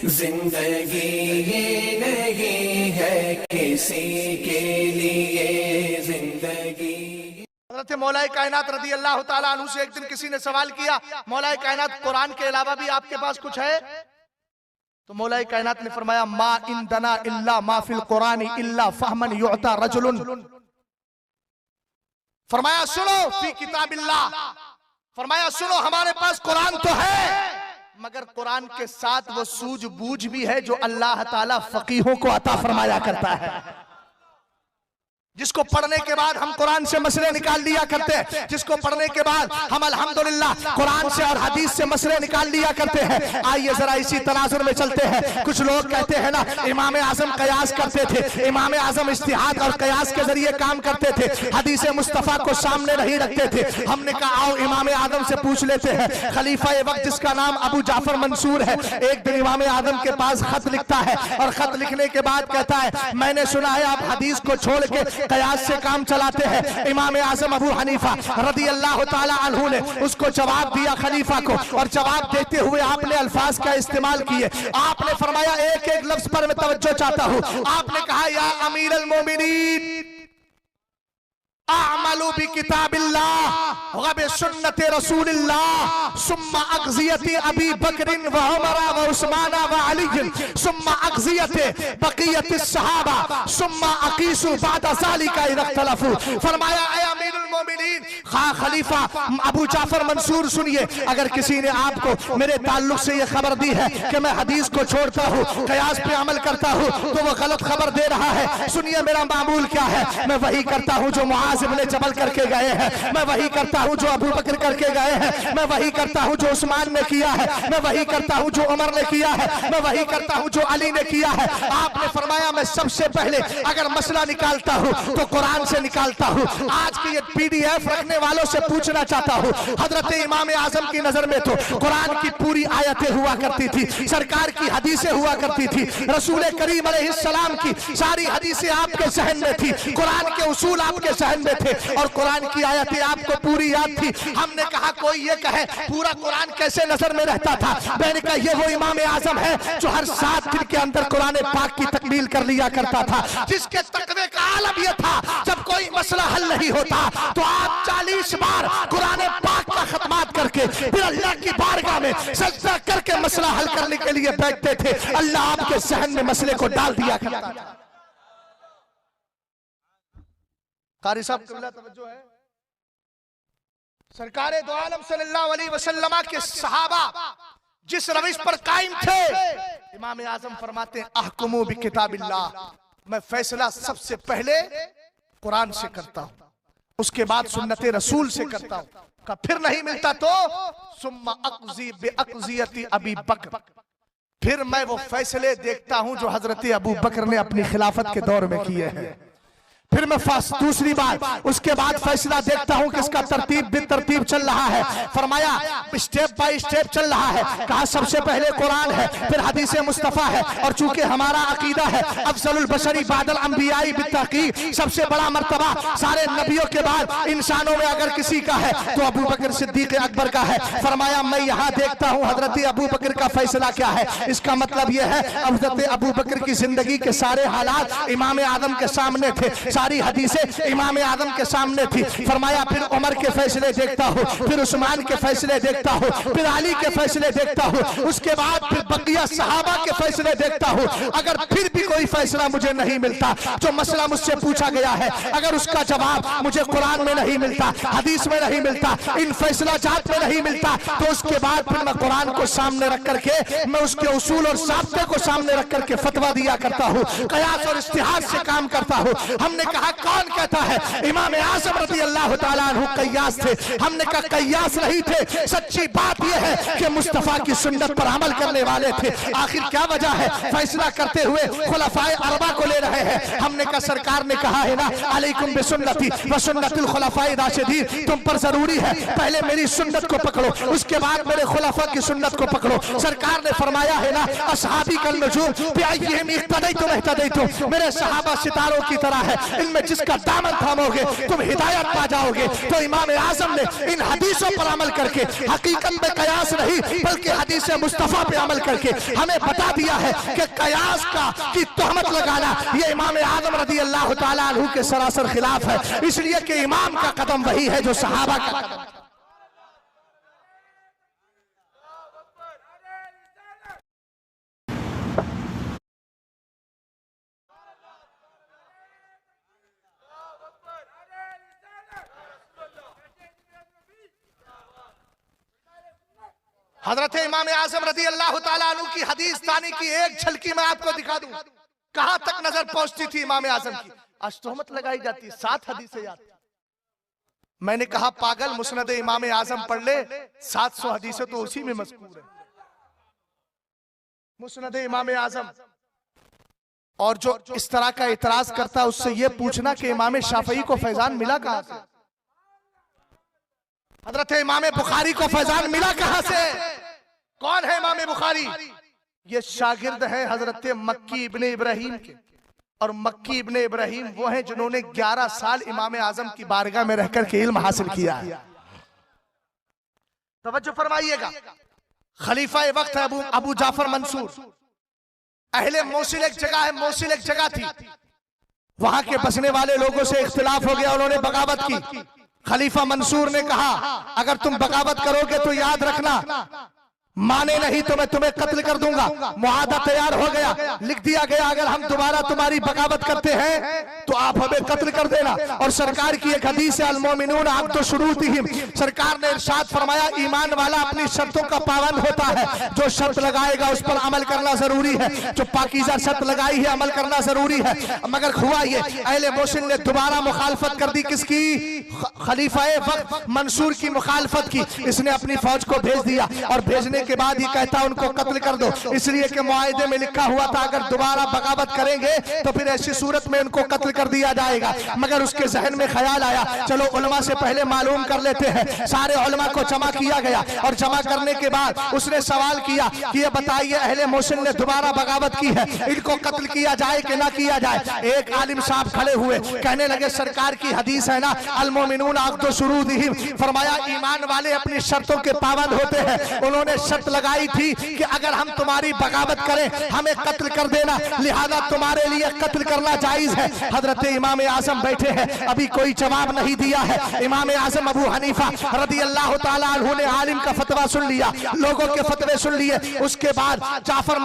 जिंदगी ये नहीं है किसी के लिए जिंदगी। हज़रत मौलाए कायनात रज़ी अल्लाह ताला अन्हु से एक दिन किसी ने सवाल किया, मौलाए कायनात कुरान के अलावा भी आपके पास कुछ है? तो मौलाए कायनात ने फरमाया मा इंदना इल्ला मा फिल कुरान इल्ला फहमन युअता रजुलन। फरमाया सुनो फी किताबिल्लाह, फरमाया सुनो हमारे पास कुरान तो है मगर कुरान के साथ वो सूझबूझ भी है जो अल्लाह ताला फकीहों को अता फरमाया करता है, जिसको पढ़ने के बाद हम कुरान से मसले निकाल लिया करते हैं, जिसको पढ़ने के बाद हम अल्हम्दुलिल्लाह कुरान से और हदीस से मसले निकाल लिया करते हैं। आइए जरा इसी तनाजुर में चलते हैं। कुछ लोग कहते हैं ना इमाम आजम कयास करते थे, इमाम आजम इज्तिहाद और कयास के जरिए काम करते थे, हदीस मुस्तफा को सामने नहीं रखते थे। हमने कहा आओ इमाम आजम से पूछ लेते हैं। खलीफा वक्त जिसका नाम अबू जाफर मंसूर है, एक दिन इमाम आजम के पास खत लिखता है और खत लिखने के बाद कहता है मैंने सुना है आप हदीस को छोड़ के कयास से काम चलाते हैं। इमाम आजम अबू हनीफा रज़ी अल्लाह ताला अन्हु ने उसको जवाब दिया खलीफा को, और जवाब देते हुए आपने अल्फाज का इस्तेमाल किए। आपने फरमाया एक एक लफ्ज पर मैं तवज्जो चाहता हूं। आपने कहा या अमीर अल मोमिनीन आमलू बि किताबिल्लाह व बि सुन्नति रसूलिल्लाह सुम्मा अग़ज़ियति अबी बकरिन व उमर व उस्मान व अली सुम्मा अग़ज़ियति बक़ियति सहाबा सुम्मा अक़ीसु बाद ज़ालिका इज़ा इख़्तलफ़ू। फरमाया ऐ अमीरुल मोमिनीन खलीफा अबू जाफर मंसूर सुनिए, अगर किसी ने आपको मेरे ताल्लुक से ये खबर दी है कि मैं हदीस को छोड़ता हूँ, कयास पे अमल करता हूँ, तो वो गलत खबर दे रहा है। सुनिए मेरा मामूल क्या है, मैं वही करता हूँ जो मुआज़ इब्ने जबल करके गए हैं, मैं वही करता हूं जो अबू बकर करके गए हैं, मैं वही करता हूं जो उस्मान ने किया है, मैं वही करता हूं जो उमर ने किया है, मैं वही करता हूं जो अली ने किया है। आपने फरमाया मैं सबसे पहले अगर मसला निकालता हूं तो कुरान से निकालता हूं। आज की ये पीडीएफ रखने वालों से पूछना चाहता हूं, हजरत इमाम आजम की नजर में तो कुरान की पूरी आयतें हुआ करती थी, सरकार की हदीसें हुआ करती थी, रसूल करीम अलैहिस्सलाम की सारी हदीसें आपके जहन में थी, कुरान के उसूल आपके जहन थे और कुरान की आयतें आपको पूरी याद थी। हमने कहा कोई ये कहे पूरा कुरान कैसे नजर में रहता था, मैंने कहा ये वो इमाम आजम है जो हर 7 दिन के अंदर कुरान पाक की तकमील कर लिया करता था, जिसके तकवे का आलम यह था जब कोई मसला हल नहीं होता तो आप 40 बार कुरान पाक का खत्मात करके फिर अल्लाह की बारगाह में सजदा करके मसला हल करने के लिए बैठते थे। अल्लाह आपके जहन में मसले को डाल दिया करता था। कारी साहब कबिला तवज्जो है। सरकारे दो आलम सल्लल्लाहु अलैहि वसल्लम के सहाबा जिस रविश पर कायम थे, इमाम आजम फरमाते हैं अहकुमु बि किताबिल्लाह, मैं फैसला सबसे पहले कुरान से करता हूं, उसके बाद सुन्नते रसूल से करता हूं, का फिर नहीं मिलता तो सुम्मा अक़ज़ी बि अक़ज़ियति अबी बकर, फिर मैं वो फैसले देखता हूं जो हजरत अबू बकर ने अपनी खिलाफत के दौर में किए हैं, फिर मैं दूसरी बार उसके बाद फैसला देखता हूं कि इसका तरतीब बेतरतीब चल रहा है। फरमाया स्टेप बाय स्टेप चल रहा है। कहा सबसे पहले कुरान है, फिर हदीस मुस्तफा है, और चूंकि हमारा अकीदा है अफजलुल बशरी बादल अंबियाई बित्तहकीक, सबसे बड़ा मर्तबा सारे नबियों के बाद इंसानों में अगर किसी का है तो अबू बकर सिद्दीक अकबर का है। फरमाया मैं यहाँ देखता हूँ हजरत अबू बकर का फैसला क्या है। इसका मतलब यह है हजरत अबू बकर की जिंदगी के सारे हालात इमाम आजम के सामने थे, सारी हदीसें इमाम आजम के सामने थी। फरमाया फिर उमर के फैसले देखता हूँ, फिर उस्मान के फैसले देखता हूँ, फिर अली के फैसले देखता हूँ, उसके बाद फिर बकिया सहाबा के फैसले देखता हूँ। अगर फिर भी कोई फैसला मुझे नहीं मिलता, जो मसला मुझसे पूछा गया है, अगर उसका जवाब मुझे कुरान में नहीं मिलता, हदीस में नहीं मिलता, इन फैसला जात में नहीं मिलता, तो उसके बाद फिर मैं कुरान को सामने रख करके मैं उसके उसूल और साबिते को सामने रख करके फतवा दिया करता हूँ, कयास और इज्तिहाद से काम करता हूँ। हमने कहा कौन कहता है इमाम आजम रज़ी अल्लाह ताला अन्हु कयास थे। हमने कहा कयास नहीं थे, सच्ची बात यह है कि मुस्तफा की सुन्नत पर अमल करने वाले थे। आखिर क्या वजह है फैसला करते हुए खुलफाए अरबा को ले रहे हैं। हमने कहा सरकार ने कहा है ना अलैकुम बिसुन्नती व सुन्नतिल खुलफाए राशिदीन, तुम पर जरूरी है पहले मेरी सुन्नत को पकड़ो, उसके बाद मेरे खुलफा की सुन्नत को पकड़ो। सरकार ने फरमाया है ना असहाबी कल नजूम बिअय्यिहिम इक्तदैतुम इहतदैतुम, मेरे सहाबा सितारों की तरह है, इनमें जिसका दामन थामोगे तुम हिदायत पा जाओगे। तो इमाम आजम ने इन हदीसों पर अमल करके, हकीकत में कयास नहीं बल्कि हदीस मुस्तफा पे अमल करके हमें बता दिया है कि कयास की तोहमत लगाना ये इमाम आजम रदी अल्लाह ताला अन्हु के सरासर खिलाफ है। इसलिए कि इमाम का कदम वही है जो सहाबा का कदम। हजरत इमाम आजम रदी अल्लाह ताला अन्हु की हदीस तानी की एक झलकी मैं आपको दिखा दूं, कहां तक नजर पहुंचती थी इमाम आजम की। आज तोहमत लगाई जाती, 7 हदीसें याद। मैंने कहा पागल, मुस्नद इमाम आजम पढ़ ले, 700 हदीसें तो उसी में मज़कूर है, मुस्नद इमाम आजम। और जो इस तरह का इतराज करता है उससे यह पूछना कि इमाम शाफई को फैजान मिला कहां से, हजरत इमाम बुखारी को फैजान मिला कहां से। कौन है इमाम बुखारी? ये शागिर्द है हजरत मक्की इब्ने इब्राहिम के, और मक्की इब्ने इब्राहिम वो हैं जिन्होंने 11 साल इमाम आजम की बारगाह में रहकर के इल्म हासिल किया है। तवज्जो फरमाइएगा, खलीफा वक्त है अबू जाफर मंसूर। अहले मोसिल एक जगह है, मोसिल एक जगह थी, वहां के बसने वाले लोगों से इख्तिलाफ हो गया, उन्होंने बगावत की। खलीफा मंसूर ने कहा अगर तुम बगावत करोगे तो याद रखना, माने नहीं तो मैं तुम्हें कत्ल कर दूंगा। मुआहदा तैयार हो गया, लिख दिया गया अगर हम दोबारा तुम्हारी बगावत करते हैं तो आप हमें कत्ल कर देना। और सरकार की एक हदीस है अल मोमिनून अक़्दु शुरूतिहिम, सरकार ने इरशाद फरमाया ईमान वाला अपनी शर्तों का पाबंद होता है। जो शर्त लगाएगा उस पर अमल करना जरूरी है, जो पाकीज़ा शर्त लगाई है अमल करना जरूरी है। मगर हुआ ये, अहले मोसिल ने दोबारा मुखालफत कर दी। किसकी? खलीफा वक्त मंसूर की मुखालफत की। इसने अपनी फौज को भेज दिया और भेजने के बाद ही कहता उनको कत्ल कर दो, इसलिए कि मुआहदे में लिखा हुआ था अगर दोबारा बगावत करेंगे तो फिर ऐसी सूरत में उनको कत्ल कर दिया जाएगा। मगर उसके जहन में ख्याल आया चलो उलमा से पहले मालूम कर लेते हैं। सारे उलमा को जमा किया गया और जमा करने के बाद उसने सवाल किया कि ये बताइए अहले मोसिल ने दोबारा बगावत की है, इनको कत्ल किया जाए कि ना किया जाए। एक आलिम साहब खड़े हुए, कहने लगे सरकार की हदीस है ना अल मोमिनून अक़्दु शुरूतिहिम, फरमाया ईमान वाले अपनी शर्तों के पाबंद होते हैं। उन्होंने शर्त लगाई थी कि अगर हम तुम्हारी बगावत करें हमें कत्ल कर देना, लिहाजा तुम्हारे लिए कत्ल करना जायज है। हजरत इमाम आजम बैठे हैं, अभी कोई जवाब नहीं दिया है। इमाम आजम अबू हनीफा रदी अल्लाह ताला अन्हु ने आलिम का फतवा सुन लिया, लोगों के फतवे सुन लिए। उसके बाद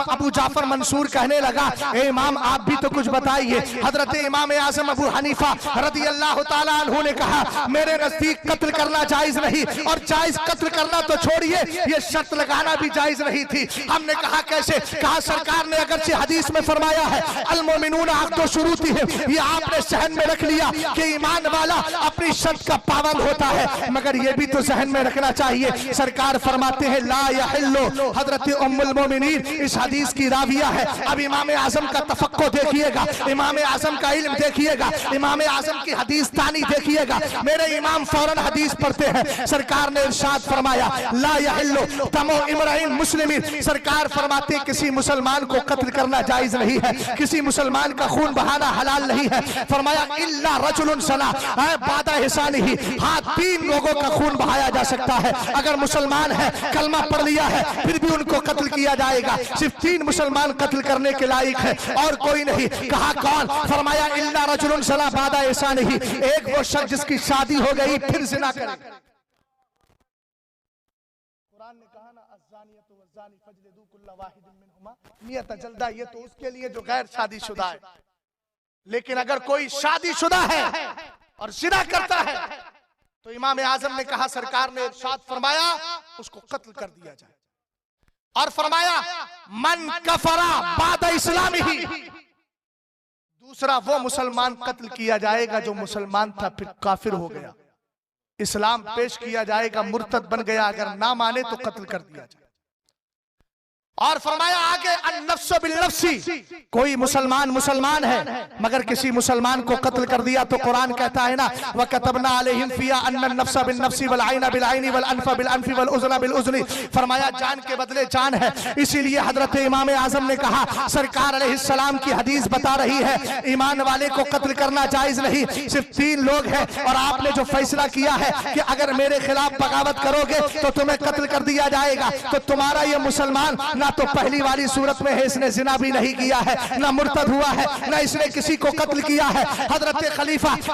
अबू जाफर मंसूर कहने लगा ए इमाम आप भी तो कुछ बताइए। हजरत इमाम आजम अबू हनीफा रदी अल्लाह ताला अन्हु ने कहा मेरे नजदीक कत्ल करना जायज नहीं, और जायज कत्ल करना तो छोड़िए ये शर्त लगाना भी जायज नहीं थी। हमने कहा कैसे? कहा सरकार ने अगर से हदीस में फरमाया है अल मोमिनून अक़्दु शुरूतिहिम, ये आपने सहन में रख लिया कि ईमान वाला अपनी शर्त का पाबंद होता है, मगर ये भी तो सहन में रखना चाहिए। सरकार फरमाते हैं ला यहिल्लु, हजरत उम्मुल मोमिनीन इस हदीस की राविया है। अब इमाम आजम का तफक्को देखिएगा, इमाम आजम का इल्म देखिएगा, इमाम आजम की हदीस तानी देखिएगा। मेरे इमाम फौरन हदीस पढ़ते हैं। सरकार ने इरशाद फरमाया ला यहिल्लु तमो इमराइन मुस्लिमीन, सरकार फरमाते किसी मुसलमान को कत्ल करना जायज नहीं है, किसी मुसलमान का खून बहाना हलाल नहीं है। फरमाया इल्ला रजुलुन सना बादा हिसानिही, हाँ 3 लोगों का खून बहाया जा सकता है। अगर मुसलमान है कलमा पढ़ लिया है फिर भी उनको कत्ल किया जाएगा, सिर्फ 3 मुसलमान कत्ल करने के लायक है और कोई नहीं। कहा कौन? फरमाया इल्ला रजुलुन सना बादा हिसानिही, एक वो शख्स जिसकी शादी हो गई फिर जिना करे। कुरान ने कहा ना अज़्ज़ानियतु वज़्ज़ानी फजलिदू कुल्ला वाहिदिन मिनहुमा मियता जल्दा, ये तो उसके लिए जो गैर शादीशुदा है। लेकिन अगर कोई शादीशुदा है और जिना करता है तो इमाम आजम ने कहा, सरकार ने इरशाद फरमाया उसको कत्ल कर दिया जाए। और फरमाया मन कफरा बाद इस्लामिही, दूसरा वो मुसलमान कत्ल किया जाएगा जो मुसलमान था फिर काफिर हो गया, इस्लाम पेश किया जाएगा, मुर्तद बन गया, अगर ना माने तो कत्ल कर दिया जाए। और फरमाया आगे अन्नफ्स बिन्नफ्सी, कोई मुसलमान है मगर किसी मुसलमान को कत्ल कर दिया तो कुरान कहता है ना व कतबना अलैहिम फिया अन्नन नफ्स बिन्नफ्सी वल ऐन बिल ऐनी वल अनफ बिल अनफी वल उज़्न बिल उज़्नी। फरमाया जान के बदले जान है। इसीलिए हजरत इमाम आजम ने कहा, सरकार अलैहिस्सलाम की हदीस बता रही है ईमान वाले को कत्ल करना जायज नहीं, सिर्फ 3 लोग हैं और आपने जो फैसला किया है कि अगर मेरे खिलाफ बगावत करोगे तो तुम्हें कत्ल कर दिया जाएगा, तो तुम्हारा ये मुसलमान ना तो पहली वाली सूरत में है इसने जिना भी नहीं किया है, ना मुर्तद हुआ है, ना इसने किसी को कत्ल किया है। हजरत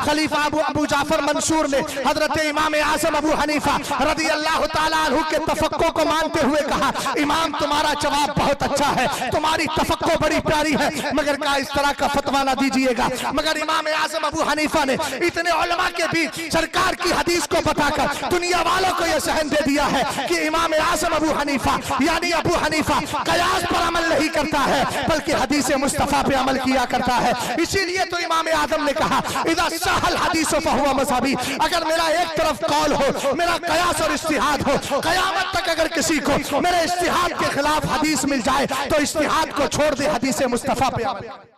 खलीफा अबू जाफर मंसूर ने हजरत इमाम आजम अबू हनीफा रदी अल्लाह ताला अन्हु के तफक्को को मानते हुए कहा, इमाम तुम्हारा जवाब बहुत अच्छा है, तुम्हारी तफक्को बड़ी प्यारी है, मगर क्या इस तरह का फतवा ना दीजिएगा। मगर इमाम आजम अबू हनीफा ने इतने उलमा के बीच सरकार की हदीस को बताकर दुनिया वालों को यह सहन दे दिया है कि इमाम आजम अबू हनीफा यानी अबू हनीफा कयास पर अमल नहीं करता है बल्कि हदीस मुस्तफा पे अमल किया करता है। इसीलिए तो इमाम आजम ने कहा, इदा सहल हदीस फहुवा मज़हबी, अगर मेरा एक तरफ कौल हो, मेरा कयास और इज्तिहाद हो, कयामत तक अगर किसी को मेरे इज्तिहाद के खिलाफ हदीस मिल जाए तो इज्तिहाद को छोड़ दे, हदीस मुस्तफा पे अमल।